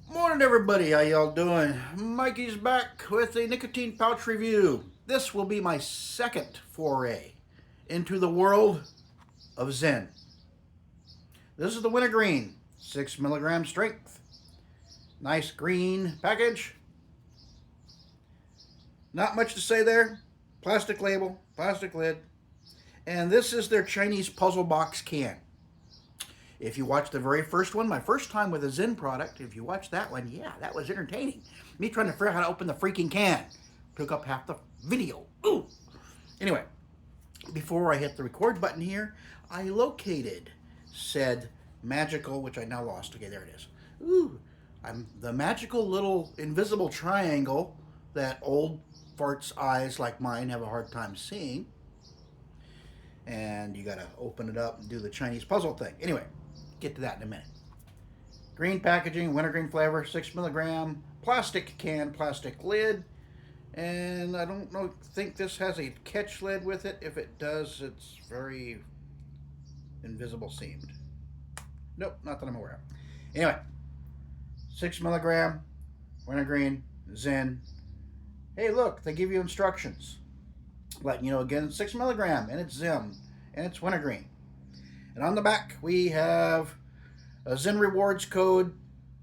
Morning, everybody. How y'all doing? Mikey's back with a nicotine pouch review. This will be my second foray into the world of Zen. This is the Wintergreen, 6 milligram strength. Nice green package. Not much to say there. Plastic label, plastic lid. And this is their Chinese puzzle box can. If you watched the very first one, my first time with a Zen product, if you watched that one, yeah, that was entertaining. Me trying to figure out how to open the freaking can. Took up half the video. Ooh. Anyway, before I hit the record button here, I located said magical, which I now lost. Okay, there it is. Ooh. I'm the magical little invisible triangle that old farts' eyes like mine have a hard time seeing. And you gotta open it up and do the Chinese puzzle thing. Anyway, get to that in a minute. Green packaging, wintergreen flavor, 6 milligram, plastic can, plastic lid. And I don't think this has a catch lid with it. If it does, it's very invisible seamed. Nope, not that I'm aware of. Anyway, 6 milligram, wintergreen, Zen. Hey, look, they give you instructions. Letting you know again, 6 milligram, and it's Zen, and it's wintergreen. And on the back, we have a Zen Rewards code.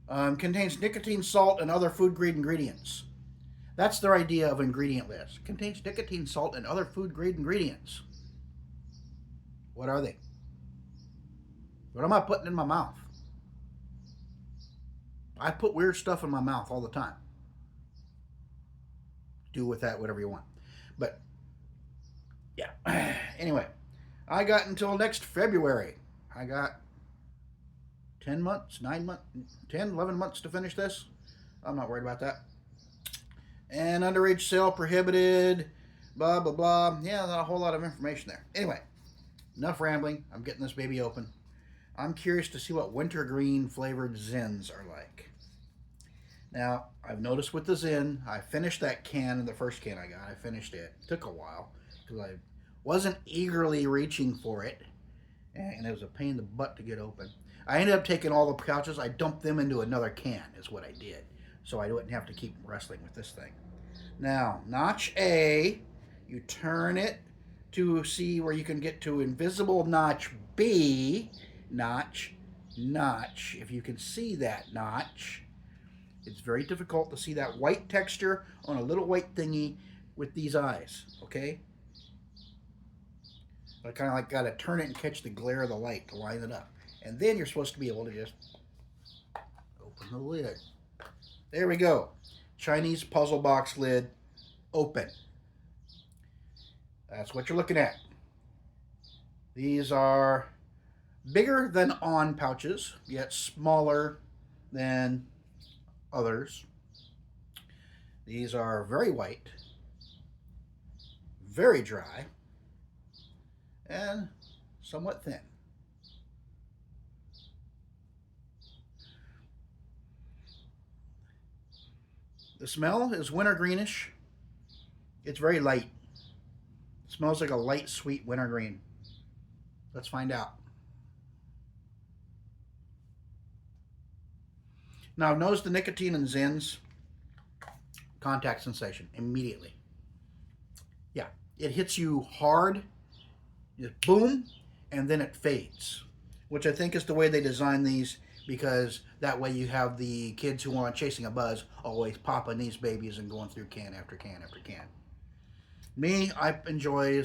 Contains nicotine, salt, and other food grade ingredients. That's their idea of ingredient list. Contains nicotine, salt, and other food grade ingredients. What are they? What am I putting in my mouth? I put weird stuff in my mouth all the time. Do with that whatever you want. But, yeah. Anyway, I got until next February. I got 10 months, 9 months, 10, 11 months to finish this. I'm not worried about that. And underage sale prohibited, blah, blah, blah. Yeah, not a whole lot of information there. Anyway, enough rambling. I'm getting this baby open. I'm curious to see what wintergreen flavored Zens are like. Now, I've noticed with the Zen, I finished that can, the first can I got. I finished it. It took a while because I wasn't eagerly reaching for it, and it was a pain in the butt to get open. I ended up taking all the pouches. I dumped them into another can is what I did, so I wouldn't have to keep wrestling with this thing. Now, notch A, you turn it to see where you can get to invisible notch B. Notch. If you can see that notch, it's very difficult to see that white texture on a little white thingy with these eyes, okay? I kind of like got to turn it and catch the glare of the light to line it up. And then you're supposed to be able to just open the lid. There we go. Chinese puzzle box lid, open. That's what you're looking at. These are bigger than on pouches, yet smaller than others. These are very white, very dry, and somewhat thin. The smell is wintergreenish. It's very light. It smells like a light, sweet wintergreen. Let's find out. Now, notice the nicotine in Zens. Contact sensation immediately. Yeah, it hits you hard, boom, and then it fades, which I think is the way they design these, because that way you have the kids who aren't chasing a buzz always popping these babies and going through can after can after can. Me, I enjoy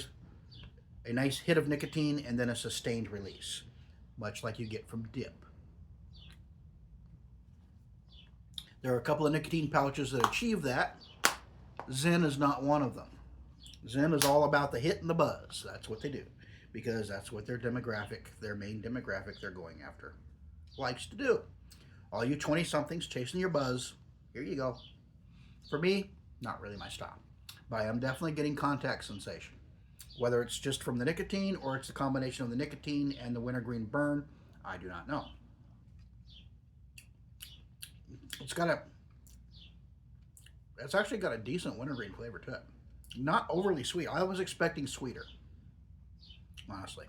a nice hit of nicotine and then a sustained release, much like you get from dip. There are a couple of nicotine pouches that achieve that. Zen is not one of them. Zen is all about the hit and the buzz. That's what they do, because that's what their demographic, their main demographic they're going after, likes to do. All you 20-somethings chasing your buzz, here you go. For me, not really my style. But I am definitely getting contact sensation. Whether it's just from the nicotine or it's a combination of the nicotine and the wintergreen burn, I do not know. It's actually got a decent wintergreen flavor to it. Not overly sweet. I was expecting sweeter, honestly.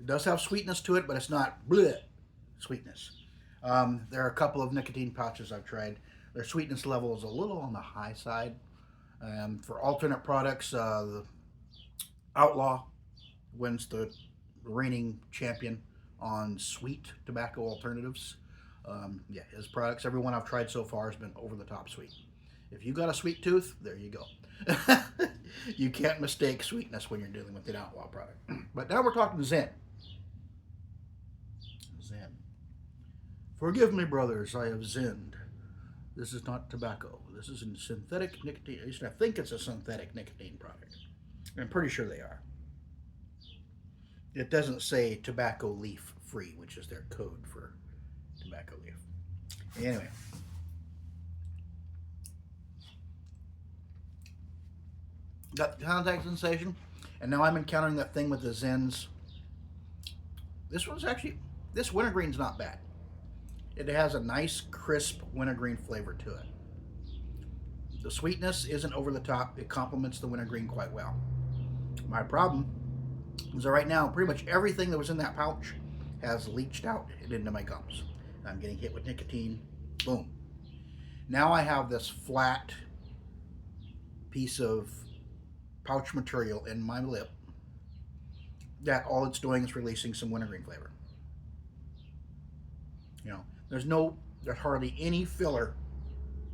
It does have sweetness to it, but it's not bleh sweetness. There are a couple of nicotine pouches I've tried. Their sweetness level is a little on the high side. For alternate products, the Outlaw wins the reigning champion on sweet tobacco alternatives. Yeah, his products, every one I've tried so far has been over the top sweet. If you got a sweet tooth, there you go. You can't mistake sweetness when you're dealing with an Outlaw product. But now we're talking Zen. Zen. Forgive me, brothers, I have zinned. This is not tobacco. This is a synthetic nicotine. At least I think it's a synthetic nicotine product. I'm pretty sure they are. It doesn't say tobacco leaf free, which is their code for tobacco leaf. Anyway. Got the contact sensation, and now I'm encountering that thing with the Zens. This wintergreen's not bad. It has a nice, crisp wintergreen flavor to it. The sweetness isn't over the top. It complements the wintergreen quite well. My problem is that right now, pretty much everything that was in that pouch has leached out into my gums. I'm getting hit with nicotine. Boom. Now I have this flat piece of pouch material in my lip that all it's doing is releasing some wintergreen flavor. You know, there's hardly any filler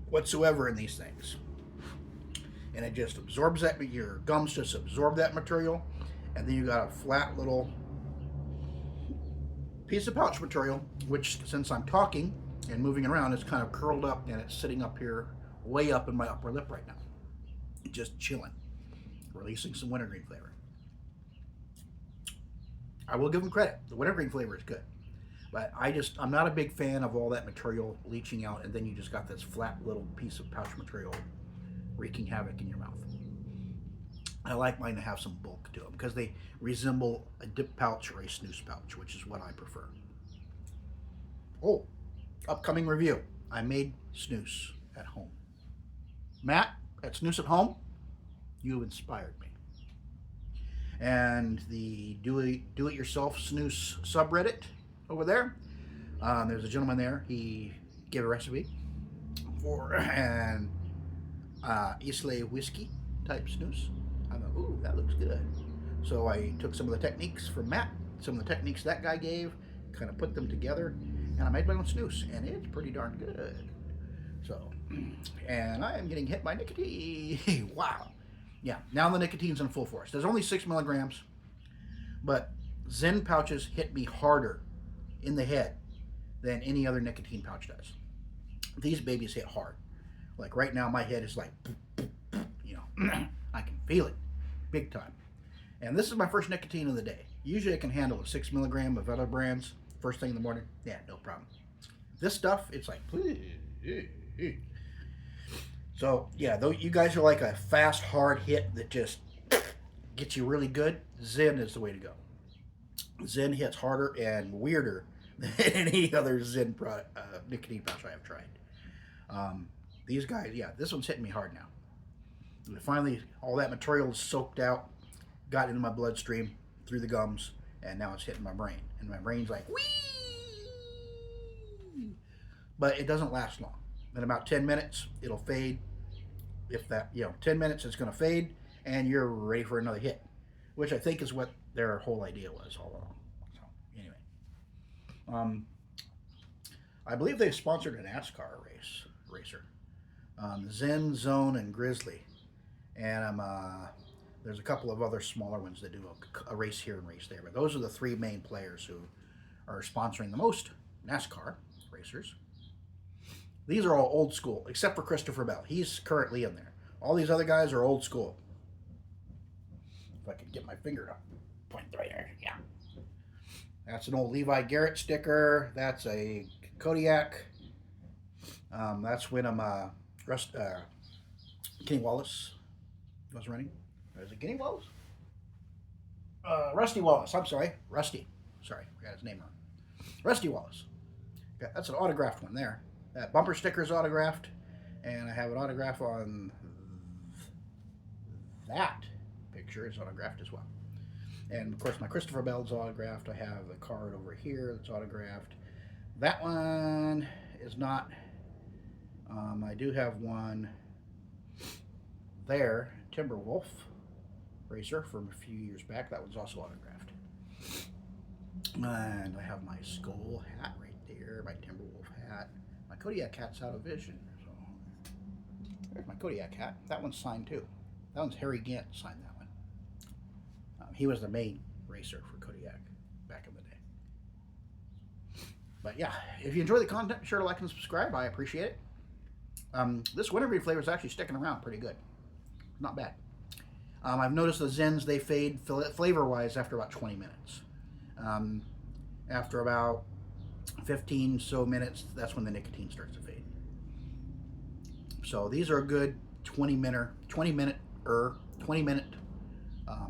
whatsoever in these things. And it just absorbs that, your gums just absorb that material, and then you got a flat little piece of pouch material, which since I'm talking and moving around, it's kind of curled up and it's sitting up here, way up in my upper lip right now. Just chilling, releasing some wintergreen flavor. I will give them credit. The wintergreen flavor is good. But I'm not a big fan of all that material leaching out, and then you just got this flat little piece of pouch material wreaking havoc in your mouth. I like mine to have some bulk to them because they resemble a dip pouch or a snooze pouch, which is what I prefer. Oh, upcoming review. I made snooze at home. Matt, at Snooze at Home, you inspired me. And the do-it-yourself snooze subreddit over there, there's a gentleman there. He gave a recipe for an Islay whiskey type snooze. I thought, ooh, that looks good. So I took some of the techniques from Matt, some of the techniques that guy gave, kind of put them together, and I made my own snooze, and it's pretty darn good. So, and I am getting hit by nicotine. Wow. Yeah, now the nicotine's in full force. There's only 6 milligrams, but Zen pouches hit me harder in the head than any other nicotine pouch does. These babies hit hard. Like right now, my head is like, you know, I can feel it big time. And this is my first nicotine of the day. Usually I can handle a 6 milligram of other brands first thing in the morning. Yeah, no problem. This stuff, it's like, so yeah, though you guys are like a fast, hard hit that just gets you really good, Zen is the way to go. Zen hits harder and weirder than any other Zen nicotine pouch I have tried. These guys, yeah, this one's hitting me hard now. And finally, all that material is soaked out, got into my bloodstream through the gums, and now it's hitting my brain. And my brain's like, whee! But it doesn't last long. In about 10 minutes, it'll fade. If that, 10 minutes, it's going to fade, and you're ready for another hit, which I think is what their whole idea was all along. So, anyway. I believe they sponsored a NASCAR racer. Zen, Zone, and Grizzly. And there's a couple of other smaller ones that do a race here and race there. But those are the 3 main players who are sponsoring the most NASCAR racers. These are all old school, except for Christopher Bell. He's currently in there. All these other guys are old school. If I could get my finger up, point right there. Yeah. That's an old Levi Garrett sticker. That's a Kodiak. That's when Kenny Wallace was running. Is it Kenny Wallace? Rusty Wallace. I'm sorry. Rusty. Sorry, I got his name wrong. Rusty Wallace. Yeah, that's an autographed one there. That bumper sticker is autographed, and I have an autograph on that picture is autographed as well. And of course, my Christopher Bell's autographed. I have a card over here that's autographed. That one is not. I do have one there, Timberwolf racer from a few years back. That one's also autographed. And I have my skull hat right there, my Timberwolf hat. My Kodiak hat's out of vision. So there's my Kodiak hat. That one's signed too. That one's Harry Gant signed that one. He was the main racer for Kodiak back in the day. But yeah, if you enjoy the content, be sure to like and subscribe. I appreciate it. This Wintergreen flavor is actually sticking around pretty good. Not bad. I've noticed the Zens, they fade flavor-wise after about 20 minutes. After about 15 so minutes, that's when the nicotine starts to fade. So these are a good 20 minute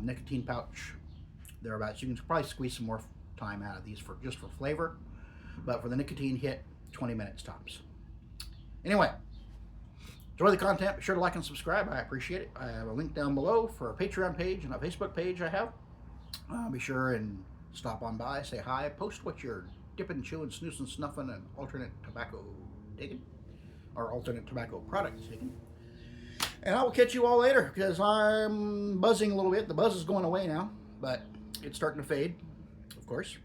nicotine pouch. Thereabouts. You can probably squeeze some more time out of these for just for flavor, but for the nicotine hit, 20 minutes tops. Anyway, enjoy the content. Be sure to like and subscribe. I appreciate it. I have a link down below for a Patreon page and a Facebook page I have. Be sure and stop on by, say hi, post what you're dipping, chewing, snoozing, snuffing, and alternate tobacco taking, or alternate tobacco products taking. And I will catch you all later because I'm buzzing a little bit. The buzz is going away now, but it's starting to fade, of course.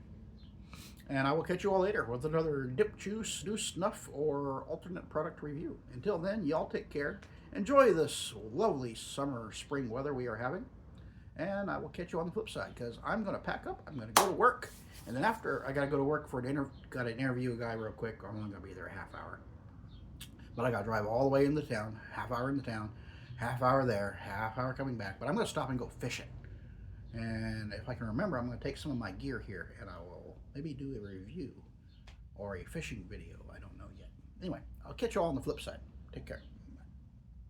And I will catch you all later with another dip, chew, snooze, snuff, or alternate product review. Until then, y'all take care. Enjoy this lovely summer, spring weather we are having. And I will catch you on the flip side because I'm going to pack up. I'm going to go to work. And then after, I got to go to work for got to interview a guy real quick. I'm only going to be there a half hour. But I got to drive all the way into town, half hour in the town, half hour there, half hour coming back. But I'm going to stop and go fishing. And if I can remember, I'm going to take some of my gear here and I will maybe do a review or a fishing video. I don't know yet. Anyway, I'll catch you all on the flip side. Take care.